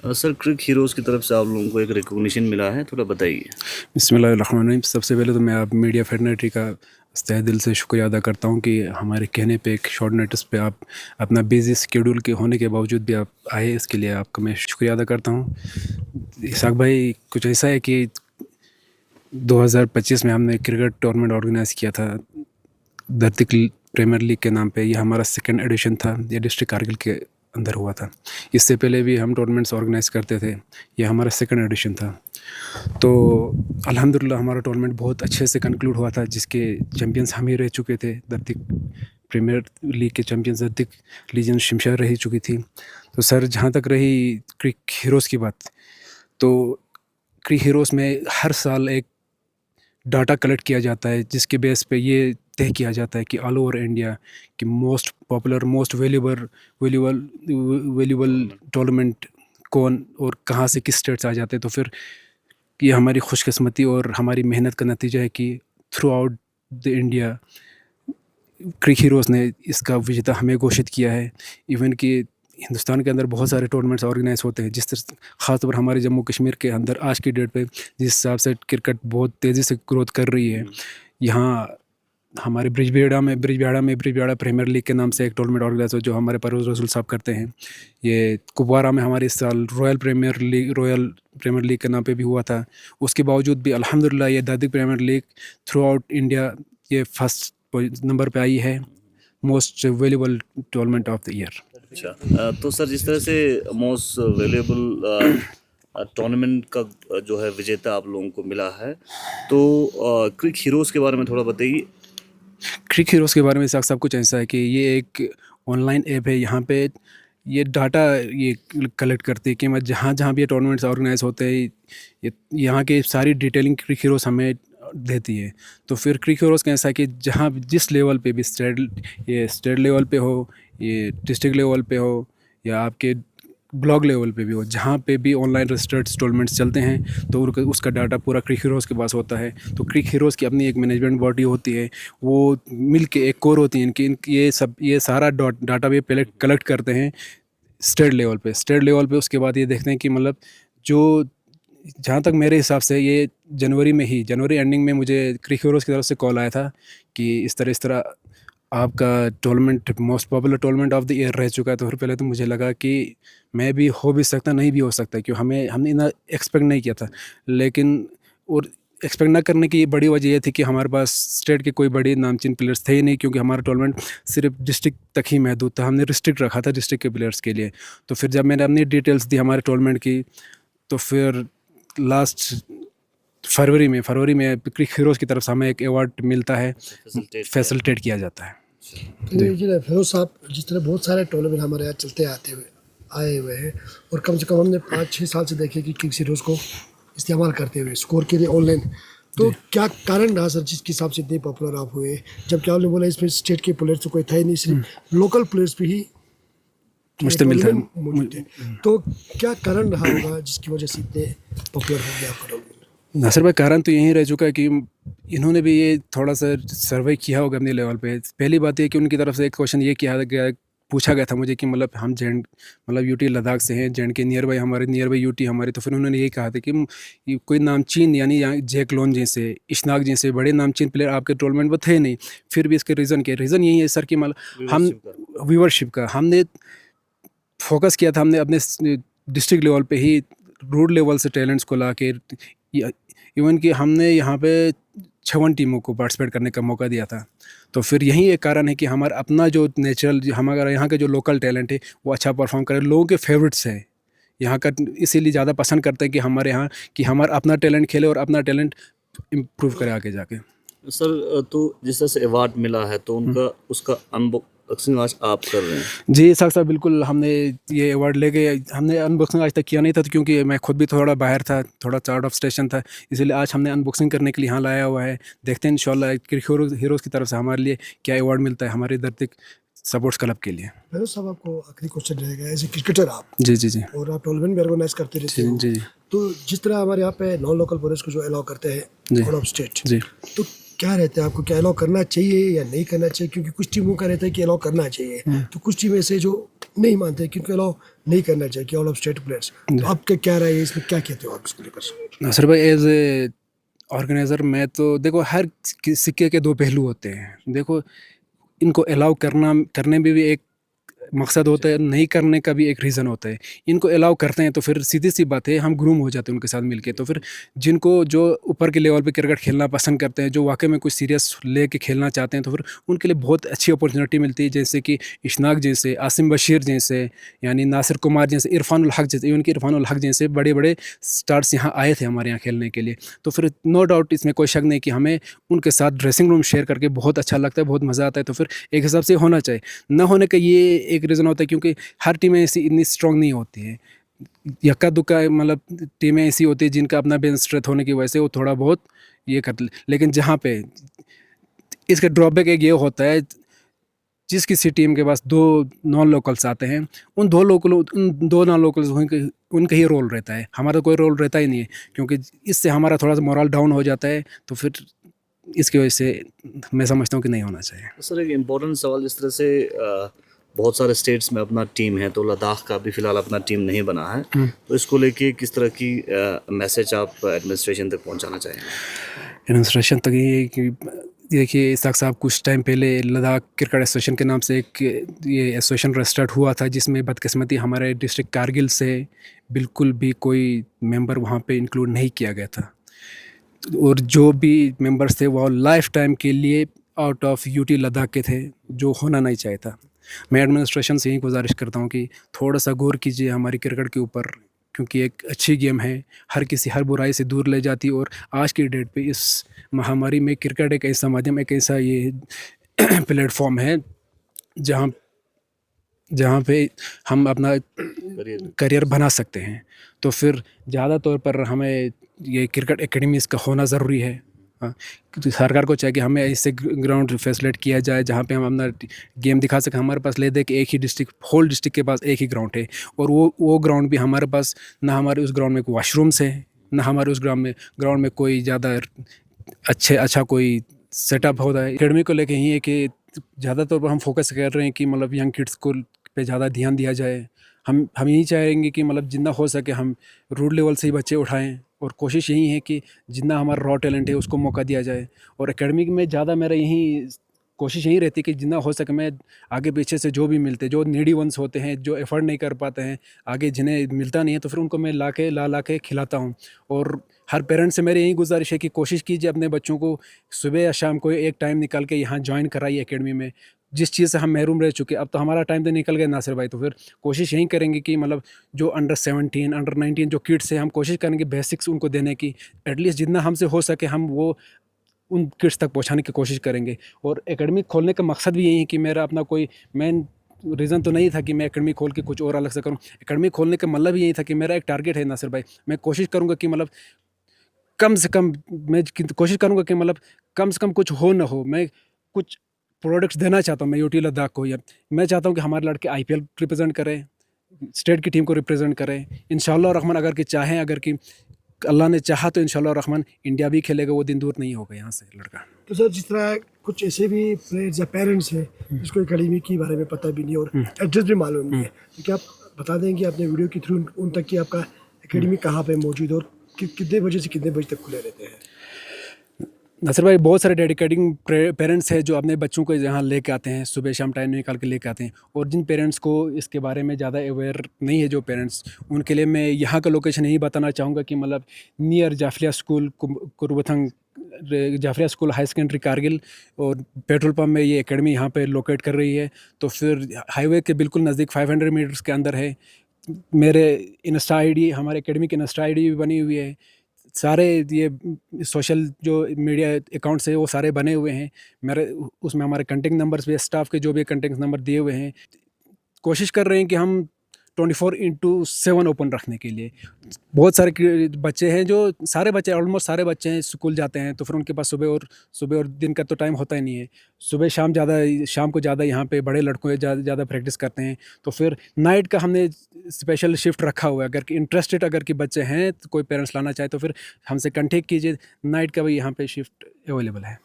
Sir क्रिक heroes की तरफ से आप लोगों को एक रिकॉग्निशन मिला है, थोड़ा बताइए। बिस्मिल्लाहिर्रहमानिर्रहीम। सबसे पहले तो मैं आप मीडिया फेडरेटरी का तहे दिल से शुक्रिया अदा करता हूं कि हमारे कहने पे एक शॉर्ट नोटिस पे आप अपना बिजी शेड्यूल के होने के बावजूद भी आप आए, इसके लिए आपका मैं शुक्रिया अदा करता हूं। इसाक भाई, कुछ ऐसा है कि 2025 में हमने क्रिकेट टूर्नामेंट ऑर्गेनाइज़ किया था धरती प्रीमियर लीग के नाम पे। ये हमारा सेकंड एडिशन था, ये डिस्ट्रिक्ट कारगिल के अंदर हुआ था। इससे पहले भी हम टूर्नामेंट्स ऑर्गेनाइज़ करते थे, ये हमारा सेकंड एडिशन था। तो अल्हम्दुलिल्लाह हमारा टूर्नामेंट बहुत अच्छे से कंक्लूड हुआ था, जिसके चैम्पियंस हम ही रह चुके थे। धरती प्रीमियर लीग के चैम्पियंस धरती लीजेंड शमशार रह चुकी थी। तो सर, जहाँ तक रही क्रिक हीरोज़ की बात, तो क्रिक हीरोज़ में हर साल एक डाटा कलेक्ट किया जाता है, जिसके बेस पे ये तय किया जाता है कि ऑल ओवर इंडिया की most popular, most valuable tournament कौन और कहाँ से किस स्टेट से आ जाते हैं। तो फिर ये हमारी खुशकिस्मती और हमारी मेहनत का नतीजा है कि throughout the India CricHeroes ने इसका विजेता हमें घोषित किया है। इवन कि हिंदुस्तान के अंदर बहुत सारे टूर्नामेंट्स ऑर्गेनाइज होते हैं, जिस तरह ख़ासतौर पर हमारे जम्मू कश्मीर के अंदर आज की डेट पे जिस हिसाब से क्रिकेट बहुत तेज़ी से ग्रोथ कर रही है, यहाँ हमारे ब्रिजबिहाड़ा प्रीमियर लीग के नाम से एक टूर्नामेंट ऑर्गेनाइज हो, जो हमारे परवेज़ रसूल साहब करते हैं। ये कुपवारा में हमारे इस साल रॉयल प्रीमियर लीग के नाम पे भी हुआ था। उसके बावजूद भी अल्हम्दुलिल्लाह ये Dadi premier league throughout India ये फर्स्ट नंबर पे आई है, most valuable tournament of the year. अच्छा, तो सर जिस तरह से मोस्ट वैल्यूएबल टूर्नामेंट का जो है विजेता आप लोगों को मिला है, तो क्रिक हीरोज़ के बारे में थोड़ा बताइए। क्रिक हीरोज़ के बारे में सब कुछ ऐसा है कि ये एक ऑनलाइन ऐप है। यहाँ पे ये डाटा ये कलेक्ट करती है कि मैं जहाँ भी ये टूर्नामेंट्स ऑर्गेनाइज होते हैं, ये यहाँ की सारी डिटेलिंग क्रिक हीरोज़ हमें देती है। तो फिर क्रिक हीरोज़ का ऐसा है कि जहाँ जिस लेवल पे भी स्टेट लेवल पे हो, ये डिस्ट्रिक्ट लेवल पे हो, या आपके ब्लॉक लेवल पे भी हो, जहाँ पे भी ऑनलाइन रजिस्टर्ड टूर्नामेंट्स चलते हैं, तो उसका डाटा पूरा क्रिक हीरोज़ के पास होता है। तो क्रिक हीरोज़ की अपनी एक मैनेजमेंट बॉडी होती है, वो मिल के एक कोर होती है इनकी ये सारा डाटा भी पहले कलेक्ट करते हैं स्टेट लेवल पे। उसके बाद ये देखते हैं कि मतलब जो जहाँ तक मेरे हिसाब से ये जनवरी एंडिंग में मुझे क्रिक हीरोज़ की तरफ से कॉल आया था कि इस तरह आपका tournament most popular tournament of the year रह चुका है। तो फिर पहले तो मुझे लगा कि मैं भी हो भी सकता, नहीं भी हो सकता, क्यों हमने इतना एक्सपेक्ट नहीं किया था। लेकिन और एक्सपेक्ट ना करने की बड़ी वजह ये थी कि हमारे पास स्टेट के कोई बड़े नामचीन प्लेयर्स थे ही नहीं, क्योंकि हमारा टूर्नामेंट सिर्फ डिस्ट्रिक्ट तक ही महदूद था। हमने रिस्ट्रिक्ट रखा था डिस्ट्रिक्ट के प्लेयर्स के लिए। तो फिर जब मैंने अपनी डिटेल्स दी हमारे टूर्नामेंट की, तो फिर लास्ट फरवरी में क्रिक हीरोज़ की तरफ से हमें एक अवार्ड मिलता है, फैसिलिटेट किया जाता है। जी फिरोज साहब, जिस तरह बहुत सारे टूर्नामेंट हमारे यहाँ चलते आए हुए हैं, और कम से कम हमने 5-6 साल से देखे कि क्रिक हीरोज़ को इस्तेमाल करते हुए स्कोर के लिए ऑनलाइन। तो क्या कारण रहा सर जिसके हिसाब से इतने पॉपुलर आप हुए, जबकि आपने बोला इसमें स्टेट के प्लेयर्स तो कोई था ही नहीं, सिर्फ लोकल प्लेयर्स भी ही मुश्तमिल था। मौजूद थे। तो क्या कारण रहा होगा जिसकी वजह से इतने पॉपुलर हो गया आपका टूर्नामेंट? नासिर भाई, कारण तो यही रह चुका है कि इन्होंने भी ये थोड़ा सा सर्वे किया होगा अपने लेवल पे। पहली बात ये कि उनकी तरफ से एक क्वेश्चन ये पूछा गया था मुझे कि मतलब हम यूटी लद्दाख से हैं, जेंड के नियर बाई यूटी हमारे। तो फिर उन्होंने यही कहा था कि कोई नामचीन यानी जैक लोन जैसे, इशनाक जैसे बड़े नामचीन प्लेयर आपके टूर्नामेंट में थे नहीं। फिर भी इसके रीज़न यही है सर कि मतलब हम व्यूवरशिप का हमने फोकस किया था। हमने अपने डिस्ट्रिक्ट लेवल पे ही रूरल लेवल से टैलेंट्स को ला के, इवन कि हमने यहाँ पे 56 टीमों को पार्टिसिपेट करने का मौका दिया था। तो फिर यही एक कारण है कि हमारा अपना जो हमारा यहाँ के जो लोकल टैलेंट है वो अच्छा परफॉर्म करे, लोगों के फेवरेट्स है यहाँ का, इसीलिए ज़्यादा पसंद करते हैं कि हमारे यहाँ कि हमारा अपना टैलेंट खेले और अपना टैलेंट इम्प्रूव करे आगे जाके। सर, तो जिस तरह से अवार्ड मिला है, तो उसका अनबॉक्सिंग आज आप कर रहे हैं। जी साहब, बिल्कुल। हमने ये अवार्ड लेके हमने अनबॉक्सिंग आज तक किया नहीं था, क्योंकि मैं खुद भी थोड़ा बाहर था, थोड़ा आउट ऑफ स्टेशन था, इसलिए आज हमने अनबॉक्सिंग करने के लिए यहाँ लाया हुआ है। देखते हैं इंशाल्लाह क्रिक हीरोज़ की तरफ से हमारे लिए क्या अवार्ड मिलता है हमारे धरती सपोर्ट्स क्लब के लिए। फिरोज साहब, आपको आखिरी क्वेश्चन रहेगा, एज ए क्रिकेटर आप जी और आप टूर्नामेंट भी ऑर्गेनाइज करते रहते हो। जी। तो जिस तरह हमारे यहाँ पे नॉन लोकल प्लेयर्स को जो अलाउ करते हैं आउट ऑफ स्टेट, जी, तो क्या रहता है आपको, क्या अलाउ करना चाहिए या नहीं करना चाहिए? क्योंकि कुछ टीमों का रहता है कि अलाउ करना चाहिए, तो कुछ टीम ऐसे जो नहीं मानते क्योंकि अलाउ नहीं करना चाहिए कि ऑल ऑफ स्टेट प्लेयर्स। तो आपके क्या राय है इसमें, क्या कहते हो आप इसको लेकर? नासिर भाई, एज ए ऑर्गेनाइज़र मैं तो देखो, हर सिक्के के दो पहलू होते हैं। देखो, इनको अलाउ करने में भी एक मकसद होता है, नहीं करने का भी एक रीज़न होता है। इनको अलाउ करते हैं तो फिर सीधी सी बात है, हम ग्रूम हो जाते हैं उनके साथ मिलके। तो फिर जिनको जो ऊपर के लेवल पे क्रिकेट खेलना पसंद करते हैं, जो वाकई में कुछ सीरियस लेके खेलना चाहते हैं, तो फिर उनके लिए बहुत अच्छी अपॉर्चुनिटी मिलती है। जैसे कि इशनाक जैसे, आसिम बशीर जैसे, यानी नासिर कुमार जैसे, इरफानुल हक जैसे, इवन कि इरफानुल हक जैसे बड़े बड़े स्टार्स यहाँ आए थे हमारे यहाँ खेलने के लिए। तो फिर नो डाउट इसमें कोई शक नहीं कि हमें उनके साथ ड्रेसिंग रूम शेयर करके बहुत अच्छा लगता है, बहुत मज़ा आता है। तो फिर एक हिसाब से होना चाहिए। ना होने का ये एक रीज़न होता है क्योंकि हर टीमें ऐसी इतनी स्ट्रॉन्ग नहीं होती है। यक्का दुक्का मतलब टीमें ऐसी होती है जिनका अपना बेंच स्ट्रेंथ होने की वजह से वो थोड़ा बहुत ये करते। लेकिन जहाँ पे इसका ड्रॉबैक एक ये होता है, जिस किसी टीम के पास 2 नॉन लोकल्स आते हैं, उन 2 नॉन लोकल्स उनका ही रोल रहता है, हमारा कोई रोल रहता ही नहीं है। क्योंकि इससे हमारा थोड़ा सा मोरल डाउन हो जाता है। तो फिर इसकी वजह से मैं समझता हूँ कि नहीं होना चाहिए। सर, एक इम्पोर्टेंट सवाल, जिस तरह से बहुत सारे स्टेट्स में अपना टीम है, तो लद्दाख का भी फिलहाल अपना टीम नहीं बना है, तो इसको लेके किस तरह की मैसेज आप एडमिनिस्ट्रेशन तक पहुंचाना चाहेंगे? एडमिनिस्ट्रेशन तक ये कि देखिए, इसाक साहब कुछ टाइम पहले लद्दाख क्रिकेट एसोसिएशन के नाम से एक ये एसोसिएशन रजिस्टर्ड हुआ था, जिसमें बदकिस्मती हमारे डिस्ट्रिक्ट कारगिल से बिल्कुल भी कोई मेंबर वहाँ पे इंक्लूड नहीं किया गया था। और जो भी मेंबर्स थे वो लाइफ टाइम के लिए आउट ऑफ यूटी लद्दाख के थे, जो होना नहीं चाहिए था। मैं एडमिनिस्ट्रेशन से यही गुजारिश करता हूँ कि थोड़ा सा गौर कीजिए हमारी क्रिकेट के ऊपर, क्योंकि एक अच्छी गेम है, हर बुराई से दूर ले जाती है। और आज की डेट पे इस महामारी में क्रिकेट एक ऐसा माध्यम, एक ऐसा ये प्लेटफॉर्म है जहाँ पे हम अपना करियर बना सकते हैं। तो फिर ज़्यादा तौर पर हमें ये क्रिकेट एकेडमीज़ का होना ज़रूरी है। हाँ, तो सरकार को चाहिए कि हमें ऐसे ग्राउंड फैसिलिटेट किया जाए जहाँ पे हम अपना गेम दिखा सकें। हमारे पास ले दे कि एक ही होल डिस्ट्रिक्ट के पास एक ही ग्राउंड है, और वो ग्राउंड भी हमारे पास ना, हमारे उस ग्राउंड में कोई वाशरूम्स है, ना हमारे उस ग्राउंड में कोई ज़्यादा अच्छा कोई सेटअप होता है। एकेडमी को लेके यही है कि ज़्यादातर पर हम फोकस कर रहे हैं कि मतलब यंग किड्स को पे ज़्यादा ध्यान दिया जाए। हम यही चाहेंगे कि मतलब जितना हो सके हम रूट लेवल से ही बच्चे उठाएं, और कोशिश यही है कि जितना हमारा रॉ टैलेंट है उसको मौका दिया जाए। और एकेडमी में ज़्यादा मेरा यही कोशिश यही रहती है कि जितना हो सके मैं आगे पीछे से जो भी मिलते, जो नीडी वंस होते हैं, जो एफर्ट नहीं कर पाते हैं, आगे जिन्हें मिलता नहीं है, तो फिर उनको मैं ला के खिलाता हूँ। और हर पेरेंट्स से मेरी यही गुजारिश है कि कोशिश कीजिए अपने बच्चों को सुबह या शाम को एक टाइम निकाल के यहाँ ज्वाइन कराइए एकेडमी में। जिस चीज़ से हम महरूम रह चुके, अब तो हमारा टाइम तो निकल गया नासिर भाई। तो फिर कोशिश यही करेंगे कि मतलब जो अंडर 17, अंडर 19 जो किड्स हैं, हम कोशिश करेंगे बेसिक्स उनको देने की। एटलीस्ट जितना हमसे हो सके हम वो उन किड्स तक पहुंचाने की कोशिश करेंगे। और एकेडमी खोलने का मकसद भी यही है कि मेरा अपना कोई मेन रीज़न तो नहीं था कि मैं एकेडमी खोल के कुछ और अलग से करूं। एकेडमी खोलने का मतलब यही था कि मेरा एक टारगेट है नासिर भाई, मैं कोशिश करूंगा कि मतलब कम से कम कम से कम कुछ हो ना हो, मैं कुछ प्रोडक्ट्स देना चाहता हूँ मैं यूटी लद्दाख को। या मैं चाहता हूँ कि हमारे लड़के IPL रिप्रेजेंट करें, स्टेट की टीम को रिप्रेजेंट करें। इंशाअल्लाह रहमान, अगर कि अल्लाह ने चाहा तो इंशाअल्लाह रहमान इंडिया भी खेलेगा, वो दिन दूर नहीं होगा यहाँ से लड़का। तो सर, जिस तरह कुछ ऐसे भी प्लेयर्स या पेरेंट्स हैं जिसको एकेडमी के बारे में पता भी नहीं और एड्रेस भी मालूम नहीं है, तो क्या आप बता देंगे अपने वीडियो के थ्रू उन तक कि आपका एकेडमी कहाँ पे मौजूद है और कितने बजे से कितने बजे तक खुले रहते हैं? नासिर भाई, बहुत सारे डेडिकेटिंग पेरेंट्स हैं जो अपने बच्चों को यहाँ लेके आते हैं, सुबह शाम टाइम निकाल के लेके आते हैं। और जिन पेरेंट्स को इसके बारे में ज़्यादा अवेयर नहीं है, जो पेरेंट्स, उनके लिए मैं यहाँ का लोकेशन यही बताना चाहूँगा कि मतलब near Jafariya school Kurbathang, Jafariya school high secondary Kargil, और पेट्रोल पम्प में ये एकेडमी यहाँ पे लोकेट कर रही है। तो फिर हाईवे के बिल्कुल नज़दीक 500 मीटर्स के अंदर है। मेरे इंस्टा ID, हमारे एकेडमी की इंस्टा ID भी बनी हुई है। सारे ये सोशल जो मीडिया अकाउंट्स है वो सारे बने हुए हैं मेरे, उसमें हमारे कंटेक्ट नंबर्स भी, स्टाफ के जो भी कंटेक्ट नंबर दिए हुए हैं। कोशिश कर रहे हैं कि हम 24/7 ओपन रखने के लिए। बहुत सारे बच्चे हैं, जो सारे बच्चे, ऑलमोस्ट सारे बच्चे हैं, स्कूल जाते हैं, तो फिर उनके पास सुबह और दिन का तो टाइम होता ही नहीं है। शाम को ज़्यादा यहाँ पे बड़े लड़कों ज़्यादा प्रैक्टिस करते हैं। तो फिर नाइट का हमने स्पेशल शिफ्ट रखा हुआ है। अगर कि बच्चे हैं, तो कोई पेरेंट्स लाना चाहे तो फिर हमसे कॉन्टेक्ट कीजिए, नाइट का भी यहाँ पे शिफ्ट अवेलेबल है।